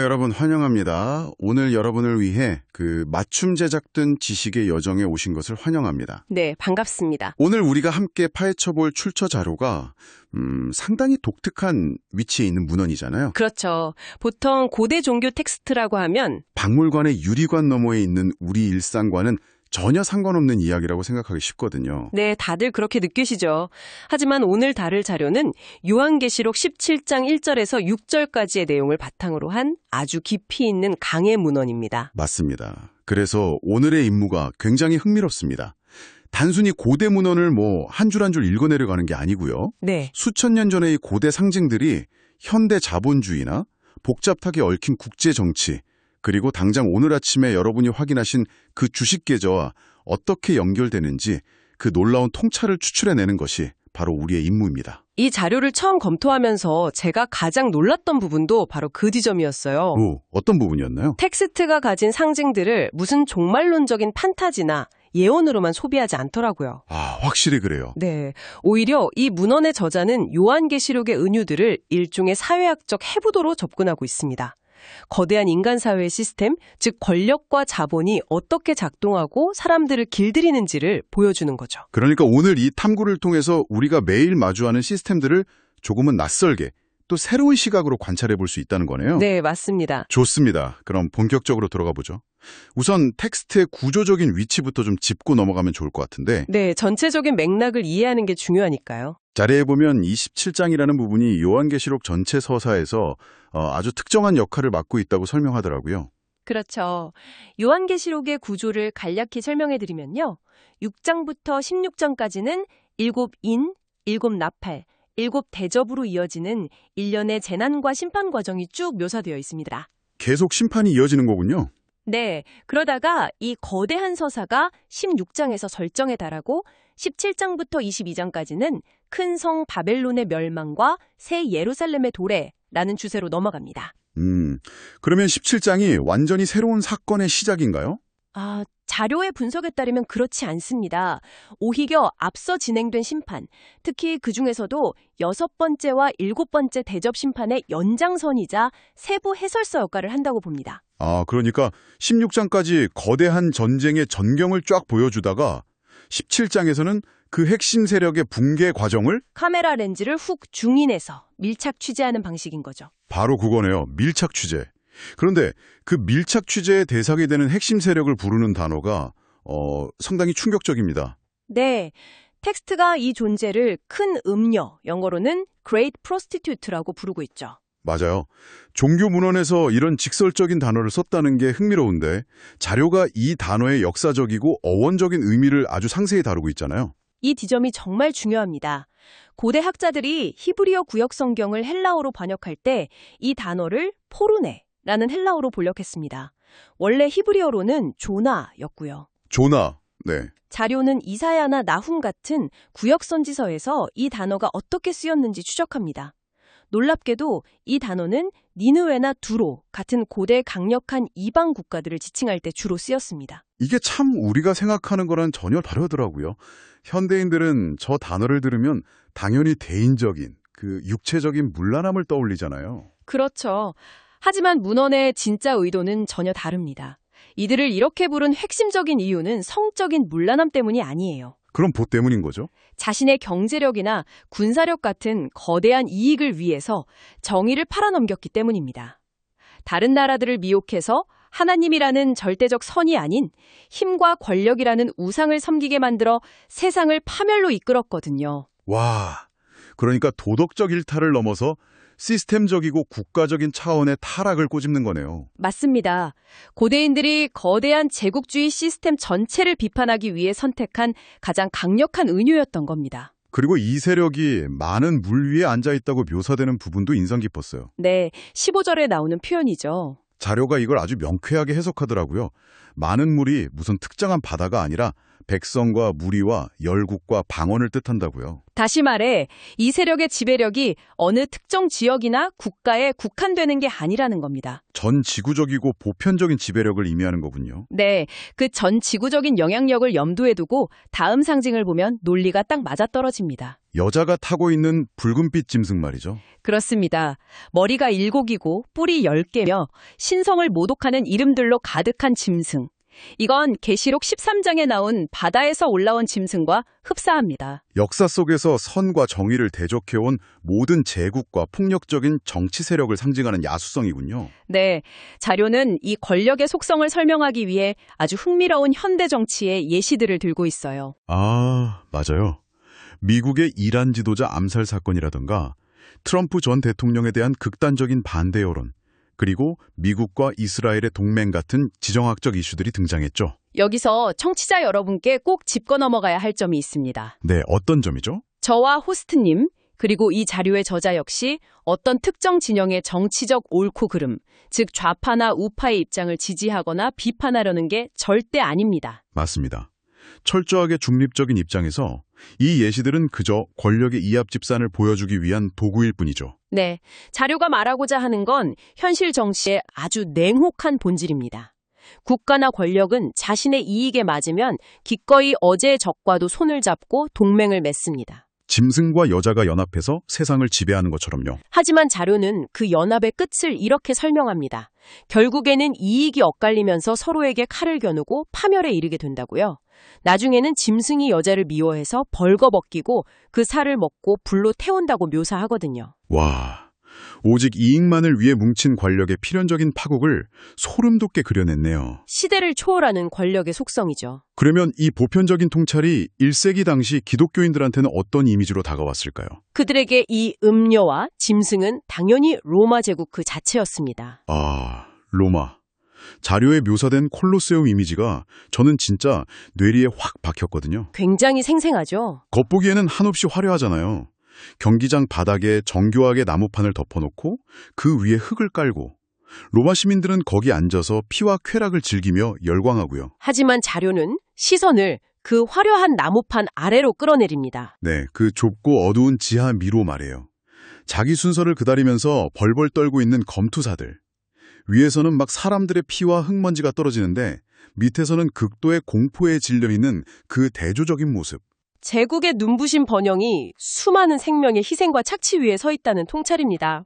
여러분 환영합니다. 오늘 여러분을 위해 맞춤 제작된 지식의 여정에 오신 것을 환영합니다. 네, 반갑습니다. 오늘 우리가 함께 파헤쳐볼 출처 자료가 상당히 독특한 위치에 있는 문헌이잖아요. 그렇죠. 보통 고대 종교 텍스트라고 하면 박물관의 유리관 너머에 있는 우리 일상과는 전혀 상관없는 이야기라고 생각하기 쉽거든요. 네, 다들 그렇게 느끼시죠. 하지만 오늘 다룰 자료는 요한계시록 17장 1절에서 6절까지의 내용을 바탕으로 한 아주 깊이 있는 강해 문헌입니다. 맞습니다. 그래서 오늘의 임무가 굉장히 흥미롭습니다. 단순히 고대 문헌을 한 줄 한 줄 읽어내려가는 게 아니고요. 네. 수천 년 전의 이 고대 상징들이 현대 자본주의나 복잡하게 얽힌 국제 정치, 그리고 당장 오늘 아침에 여러분이 확인하신 그 주식 계좌와 어떻게 연결되는지 그 놀라운 통찰을 추출해내는 것이 바로 우리의 임무입니다. 이 자료를 처음 검토하면서 제가 가장 놀랐던 부분도 바로 그 지점이었어요. 어떤 부분이었나요? 텍스트가 가진 상징들을 무슨 종말론적인 판타지나 예언으로만 소비하지 않더라고요. 확실히 그래요. 네, 오히려 이 문헌의 저자는 요한계시록의 은유들을 일종의 사회학적 해부도로 접근하고 있습니다. 거대한 인간 사회의 시스템, 즉 권력과 자본이 어떻게 작동하고 사람들을 길들이는지를 보여주는 거죠. 그러니까 오늘 이 탐구를 통해서 우리가 매일 마주하는 시스템들을 조금은 낯설게 또 새로운 시각으로 관찰해 볼 수 있다는 거네요. 네, 맞습니다. 좋습니다. 그럼 본격적으로 들어가 보죠. 우선 텍스트의 구조적인 위치부터 좀 짚고 넘어가면 좋을 것 같은데. 네, 전체적인 맥락을 이해하는 게 중요하니까요. 자료에 보면 27장이라는 부분이 요한계시록 전체 서사에서 아주 특정한 역할을 맡고 있다고 설명하더라고요. 그렇죠. 요한계시록의 구조를 간략히 설명해드리면요. 6장부터 16장까지는 7인, 7나팔, 7대접으로 이어지는 일련의 재난과 심판 과정이 쭉 묘사되어 있습니다. 계속 심판이 이어지는 거군요. 네, 그러다가 이 거대한 서사가 16장에서 설정에 달하고 17장부터 22장까지는 큰 성 바벨론의 멸망과 새 예루살렘의 도래라는 주제로 넘어갑니다. 그러면 17장이 완전히 새로운 사건의 시작인가요? 자료의 분석에 따르면 그렇지 않습니다. 오히려 앞서 진행된 심판, 특히 그중에서도 6번째와 7번째 대접 심판의 연장선이자 세부 해설서 역할을 한다고 봅니다. 그러니까 16장까지 거대한 전쟁의 전경을 쫙 보여주다가 17장에서는 그 핵심 세력의 붕괴 과정을 카메라 렌즈를 훅 중인해서 밀착 취재하는 방식인 거죠. 바로 그거네요. 밀착 취재. 그런데 그 밀착 취재의 대상이 되는 핵심 세력을 부르는 단어가 상당히 충격적입니다. 네, 텍스트가 이 존재를 큰 음녀, 영어로는 Great Prostitute라고 부르고 있죠. 맞아요. 종교 문헌에서 이런 직설적인 단어를 썼다는 게 흥미로운데 자료가 이 단어의 역사적이고 어원적인 의미를 아주 상세히 다루고 있잖아요. 이 지점이 정말 중요합니다. 고대 학자들이 히브리어 구역 성경을 헬라어로 번역할 때 이 단어를 포르네라는 헬라어로 번역했습니다. 원래 히브리어로는 조나였고요. 조나, 네. 자료는 이사야나 나훔 같은 구역 선지서에서 이 단어가 어떻게 쓰였는지 추적합니다. 놀랍게도 이 단어는 니느웨나 두로 같은 고대 강력한 이방 국가들을 지칭할 때 주로 쓰였습니다. 이게 참 우리가 생각하는 거랑 전혀 다르더라고요. 현대인들은 저 단어를 들으면 당연히 대인적인, 육체적인 문란함을 떠올리잖아요. 그렇죠. 하지만 문헌의 진짜 의도는 전혀 다릅니다. 이들을 이렇게 부른 핵심적인 이유는 성적인 문란함 때문이 아니에요. 그럼 뭐 때문인 거죠? 자신의 경제력이나 군사력 같은 거대한 이익을 위해서 정의를 팔아넘겼기 때문입니다. 다른 나라들을 미혹해서 하나님이라는 절대적 선이 아닌 힘과 권력이라는 우상을 섬기게 만들어 세상을 파멸로 이끌었거든요. 와, 그러니까 도덕적 일탈을 넘어서 시스템적이고 국가적인 차원의 타락을 꼬집는 거네요. 맞습니다. 고대인들이 거대한 제국주의 시스템 전체를 비판하기 위해 선택한 가장 강력한 은유였던 겁니다. 그리고 이 세력이 많은 물 위에 앉아있다고 묘사되는 부분도 인상 깊었어요. 네, 15절에 나오는 표현이죠. 자료가 이걸 아주 명쾌하게 해석하더라고요. 많은 물이 무슨 특정한 바다가 아니라 백성과 무리와 열국과 방언을 뜻한다고요. 다시 말해, 이 세력의 지배력이 어느 특정 지역이나 국가에 국한되는 게 아니라는 겁니다. 전 지구적이고 보편적인 지배력을 의미하는 거군요. 네, 그 전 지구적인 영향력을 염두에 두고 다음 상징을 보면 논리가 딱 맞아떨어집니다. 여자가 타고 있는 붉은빛 짐승 말이죠. 그렇습니다. 머리가 7이고 뿔이 10개며 신성을 모독하는 이름들로 가득한 짐승. 이건 계시록 13장에 나온 바다에서 올라온 짐승과 흡사합니다. 역사 속에서 선과 정의를 대적해온 모든 제국과 폭력적인 정치 세력을 상징하는 야수성이군요. 네, 자료는 이 권력의 속성을 설명하기 위해 아주 흥미로운 현대 정치의 예시들을 들고 있어요. 아, 맞아요. 미국의 이란 지도자 암살 사건이라든가 트럼프 전 대통령에 대한 극단적인 반대 여론, 그리고 미국과 이스라엘의 동맹 같은 지정학적 이슈들이 등장했죠. 여기서 청취자 여러분께 꼭 짚고 넘어가야 할 점이 있습니다. 네, 어떤 점이죠? 저와 호스트님, 그리고 이 자료의 저자 역시 어떤 특정 진영의 정치적 옳고 그름, 즉 좌파나 우파의 입장을 지지하거나 비판하려는 게 절대 아닙니다. 맞습니다. 철저하게 중립적인 입장에서 이 예시들은 그저 권력의 이합 집산을 보여주기 위한 도구일 뿐이죠. 네, 자료가 말하고자 하는 건 현실 정치의 아주 냉혹한 본질입니다. 국가나 권력은 자신의 이익에 맞으면 기꺼이 어제의 적과도 손을 잡고 동맹을 맺습니다. 짐승과 여자가 연합해서 세상을 지배하는 것처럼요. 하지만 자료는 그 연합의 끝을 이렇게 설명합니다. 결국에는 이익이 엇갈리면서 서로에게 칼을 겨누고 파멸에 이르게 된다고요. 나중에는 짐승이 여자를 미워해서 벌거벗기고 그 살을 먹고 불로 태운다고 묘사하거든요. 와, 오직 이익만을 위해 뭉친 권력의 필연적인 파국을 소름 돋게 그려냈네요. 시대를 초월하는 권력의 속성이죠. 그러면 이 보편적인 통찰이 1세기 당시 기독교인들한테는 어떤 이미지로 다가왔을까요? 그들에게 이 음녀와 짐승은 당연히 로마 제국 그 자체였습니다. 아, 로마. 자료에 묘사된 콜로세움 이미지가 저는 진짜 뇌리에 확 박혔거든요. 굉장히 생생하죠? 겉보기에는 한없이 화려하잖아요. 경기장 바닥에 정교하게 나무판을 덮어놓고 그 위에 흙을 깔고 로마 시민들은 거기 앉아서 피와 쾌락을 즐기며 열광하고요. 하지만 자료는 시선을 그 화려한 나무판 아래로 끌어내립니다. 네, 그 좁고 어두운 지하 미로 말이에요. 자기 순서를 기다리면서 벌벌 떨고 있는 검투사들. 위에서는 막 사람들의 피와 흙먼지가 떨어지는데 밑에서는 극도의 공포에 질려있는 그 대조적인 모습. 제국의 눈부신 번영이 수많은 생명의 희생과 착취 위에 서 있다는 통찰입니다.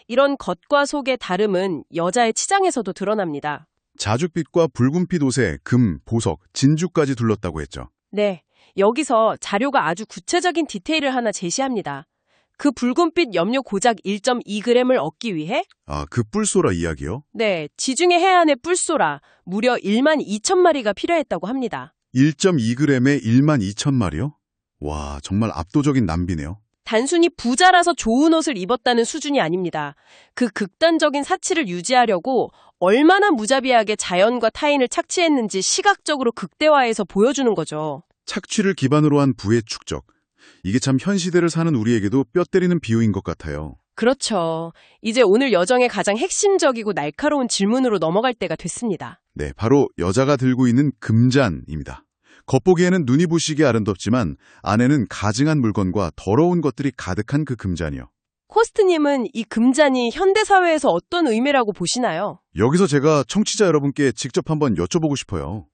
이런 겉과 속의 다름은 여자의 치장에서도 드러납니다. 자줏빛과 붉은빛 옷에 금, 보석, 진주까지 둘렀다고 했죠. 네, 여기서 자료가 아주 구체적인 디테일을 하나 제시합니다. 그 붉은빛 염료 고작 1.2g을 얻기 위해 아, 그 뿔소라 이야기요? 네, 지중해 해안의 뿔소라 무려 12,000마리가 필요했다고 합니다. 1.2g에 12,000마리요? 와, 정말 압도적인 낭비네요. 단순히 부자라서 좋은 옷을 입었다는 수준이 아닙니다. 그 극단적인 사치를 유지하려고 얼마나 무자비하게 자연과 타인을 착취했는지 시각적으로 극대화해서 보여주는 거죠. 착취를 기반으로 한 부의 축적. 이게 참 현 시대를 사는 우리에게도 뼈 때리는 비유인 것 같아요. 그렇죠. 이제 오늘 여정의 가장 핵심적이고 날카로운 질문으로 넘어갈 때가 됐습니다. 네, 바로 여자가 들고 있는 금잔입니다. 겉보기에는 눈이 부시게 아름답지만 안에는 가증한 물건과 더러운 것들이 가득한 그 금잔이요. 호스트님은 이 금잔이 현대사회에서 어떤 의미라고 보시나요? 여기서 제가 청취자 여러분께 직접 한번 여쭤보고 싶어요.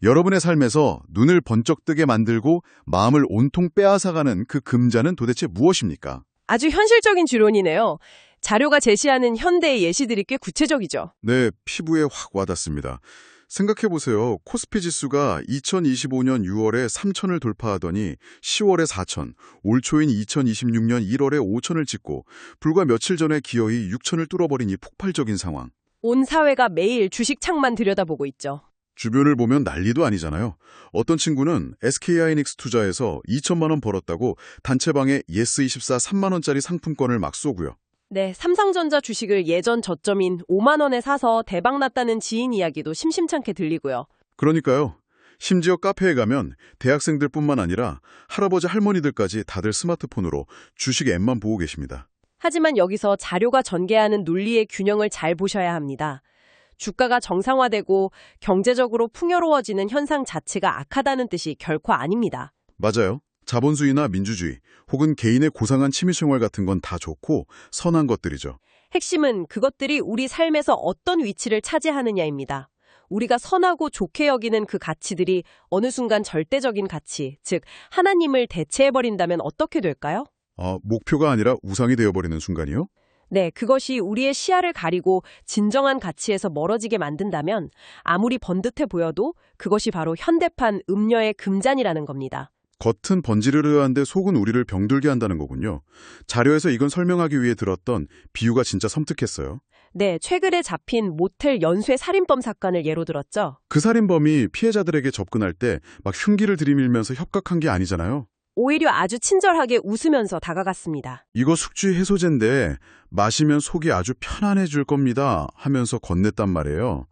여러분의 삶에서 눈을 번쩍 뜨게 만들고 마음을 온통 빼앗아가는 그 금잔은 도대체 무엇입니까? 아주 현실적인 주론이네요. 자료가 제시하는 현대의 예시들이 꽤 구체적이죠. 네, 피부에 확 와닿습니다. 생각해보세요. 코스피 지수가 2025년 6월에 3,000을 돌파하더니 10월에 4,000, 올 초인 2026년 1월에 5,000을 찍고 불과 며칠 전에 기어이 6,000을 뚫어버린 이 폭발적인 상황. 온 사회가 매일 주식창만 들여다보고 있죠. 주변을 보면 난리도 아니잖아요. 어떤 친구는 SK하이닉스 투자해서 2천만 원 벌었다고 단체방에 예스24 3만 원짜리 상품권을 막 쏘고요. 네, 삼성전자 주식을 예전 저점인 5만 원에 사서 대박 났다는 지인 이야기도 심심찮게 들리고요. 그러니까요. 심지어 카페에 가면 대학생들뿐만 아니라 할아버지 할머니들까지 다들 스마트폰으로 주식 앱만 보고 계십니다. 하지만 여기서 자료가 전개하는 논리의 균형을 잘 보셔야 합니다. 주가가 정상화되고 경제적으로 풍요로워지는 현상 자체가 악하다는 뜻이 결코 아닙니다. 맞아요. 자본주의나 민주주의 혹은 개인의 고상한 취미생활 같은 건 다 좋고 선한 것들이죠. 핵심은 그것들이 우리 삶에서 어떤 위치를 차지하느냐입니다. 우리가 선하고 좋게 여기는 그 가치들이 어느 순간 절대적인 가치, 즉 하나님을 대체해버린다면 어떻게 될까요? 목표가 아니라 우상이 되어버리는 순간이요? 네, 그것이 우리의 시야를 가리고 진정한 가치에서 멀어지게 만든다면 아무리 번듯해 보여도 그것이 바로 현대판 음녀의 금잔이라는 겁니다. 겉은 번지르르한데 속은 우리를 병들게 한다는 거군요. 자료에서 이건 설명하기 위해 들었던 비유가 진짜 섬뜩했어요. 네, 최근에 잡힌 모텔 연쇄 살인범 사건을 예로 들었죠. 그 살인범이 피해자들에게 접근할 때 막 흉기를 들이밀면서 협박한 게 아니잖아요. 오히려 아주 친절하게 웃으면서 다가갔습니다. 이거 숙취 해소제인데 마시면 속이 아주 편안해질 겁니다 하면서 건넸단 말이에요.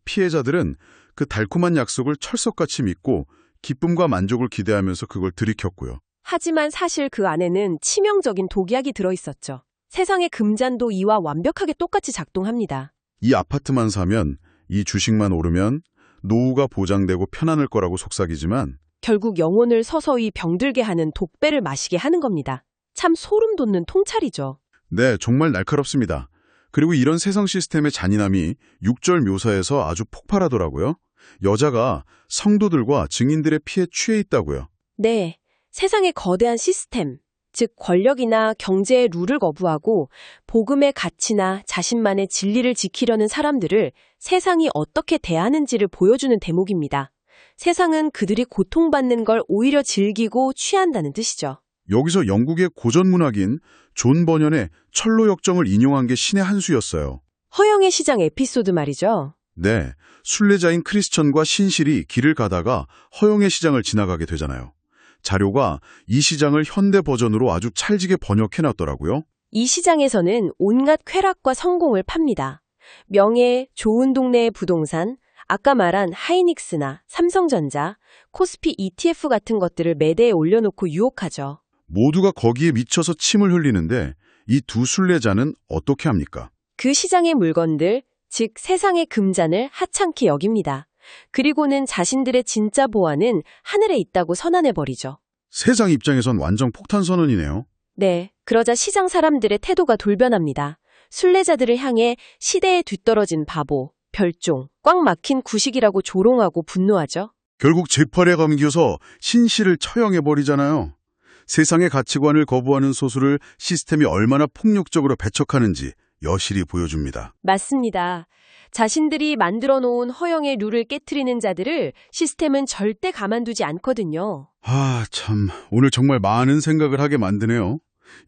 피해자들은 그 달콤한 약속을 철석같이 믿고 기쁨과 만족을 기대하면서 그걸 들이켰고요. 하지만 사실 그 안에는 치명적인 독약이 들어있었죠. 세상의 금잔도 이와 완벽하게 똑같이 작동합니다. 이 아파트만 사면, 이 주식만 오르면 노후가 보장되고 편안할 거라고 속삭이지만 결국 영혼을 서서히 병들게 하는 독배를 마시게 하는 겁니다. 참 소름 돋는 통찰이죠. 네, 정말 날카롭습니다. 그리고 이런 세상 시스템의 잔인함이 6절 묘사에서 아주 폭발하더라고요. 여자가 성도들과 증인들의 피에 취해 있다고요. 네, 세상의 거대한 시스템, 즉 권력이나 경제의 룰을 거부하고 복음의 가치나 자신만의 진리를 지키려는 사람들을 세상이 어떻게 대하는지를 보여주는 대목입니다. 세상은 그들이 고통받는 걸 오히려 즐기고 취한다는 뜻이죠. 여기서 영국의 고전문학인 존 버년의 철로 역정을 인용한 게 신의 한 수였어요. 허영의 시장 에피소드 말이죠. 네, 순례자인 크리스천과 신실이 길을 가다가 허영의 시장을 지나가게 되잖아요. 자료가 이 시장을 현대 버전으로 아주 찰지게 번역해놨더라고요. 이 시장에서는 온갖 쾌락과 성공을 팝니다. 명예, 좋은 동네의 부동산, 아까 말한 하이닉스나 삼성전자, 코스피 ETF 같은 것들을 매대에 올려놓고 유혹하죠. 모두가 거기에 미쳐서 침을 흘리는데 이 두 순례자는 어떻게 합니까? 그 시장의 물건들, 즉 세상의 금잔을 하찮게 여깁니다. 그리고는 자신들의 진짜 보안은 하늘에 있다고 선언해버리죠. 세상 입장에선 완전 폭탄 선언이네요. 네, 그러자 시장 사람들의 태도가 돌변합니다. 순례자들을 향해 시대에 뒤떨어진 바보, 별종, 꽉 막힌 구식이라고 조롱하고 분노하죠. 결국 재팔에 감겨서 신실을 처형해버리잖아요. 세상의 가치관을 거부하는 소수를 시스템이 얼마나 폭력적으로 배척하는지 여실히 보여줍니다. 맞습니다. 자신들이 만들어 놓은 허영의 룰을 깨트리는 자들을 시스템은 절대 가만두지 않거든요. 참, 오늘 정말 많은 생각을 하게 만드네요.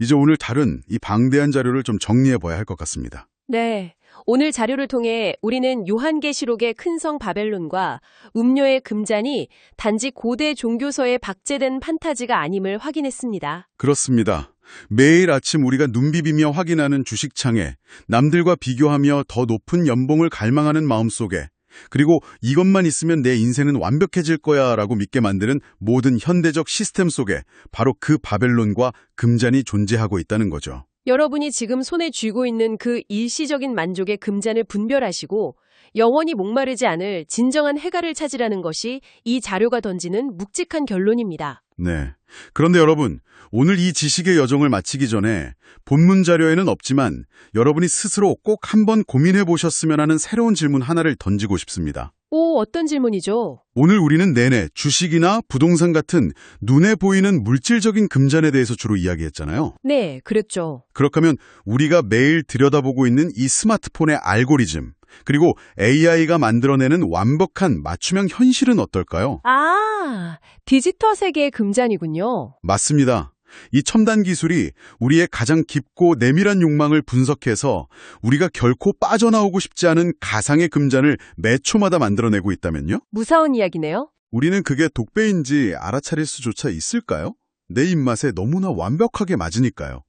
이제 오늘 다룬 이 방대한 자료를 좀 정리해봐야 할 것 같습니다. 네. 오늘 자료를 통해 우리는 요한계시록의 큰 성 바벨론과 음료의 금잔이 단지 고대 종교서에 박제된 판타지가 아님을 확인했습니다. 그렇습니다. 매일 아침 우리가 눈 비비며 확인하는 주식창에 남들과 비교하며 더 높은 연봉을 갈망하는 마음속에 그리고 이것만 있으면 내 인생은 완벽해질 거야 라고 믿게 만드는 모든 현대적 시스템 속에 바로 그 바벨론과 금잔이 존재하고 있다는 거죠. 여러분이 지금 손에 쥐고 있는 그 일시적인 만족의 금잔을 분별하시고 영원히 목마르지 않을 진정한 해가를 찾으라는 것이 이 자료가 던지는 묵직한 결론입니다. 네. 그런데 여러분, 오늘 이 지식의 여정을 마치기 전에 본문 자료에는 없지만 여러분이 스스로 꼭 한번 고민해 보셨으면 하는 새로운 질문 하나를 던지고 싶습니다. 오, 어떤 질문이죠? 오늘 우리는 내내 주식이나 부동산 같은 눈에 보이는 물질적인 금잔에 대해서 주로 이야기했잖아요. 네, 그랬죠. 그렇다면 우리가 매일 들여다보고 있는 이 스마트폰의 알고리즘, 그리고 AI가 만들어내는 완벽한 맞춤형 현실은 어떨까요? 디지털 세계의 금잔이군요. 맞습니다. 이 첨단 기술이 우리의 가장 깊고 내밀한 욕망을 분석해서 우리가 결코 빠져나오고 싶지 않은 가상의 금잔을 매 초마다 만들어내고 있다면요? 무서운 이야기네요. 우리는 그게 독배인지 알아차릴 수조차 있을까요? 내 입맛에 너무나 완벽하게 맞으니까요.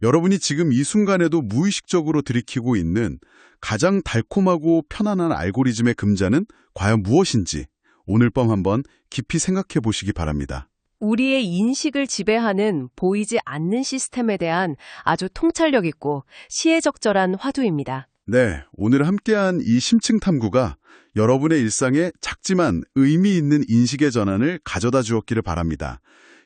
여러분이 지금 이 순간에도 무의식적으로 들이키고 있는 가장 달콤하고 편안한 알고리즘의 금잔은 과연 무엇인지 오늘 밤 한번 깊이 생각해 보시기 바랍니다. 우리의 인식을 지배하는 보이지 않는 시스템에 대한 아주 통찰력 있고 시혜적절한 화두입니다. 네, 오늘 함께한 이 심층 탐구가 여러분의 일상에 작지만 의미 있는 인식의 전환을 가져다 주었기를 바랍니다.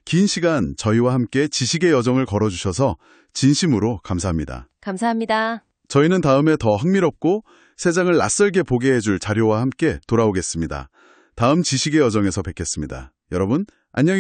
긴 시간 저희와 함께 지식의 여정을 걸어주셔서 진심으로 감사합니다. 감사합니다. 저희는 다음에 더 흥미롭고 세상을 낯설게 보게 해줄 자료와 함께 돌아오겠습니다. 다음 지식의 여정에서 뵙겠습니다. 여러분, 안녕히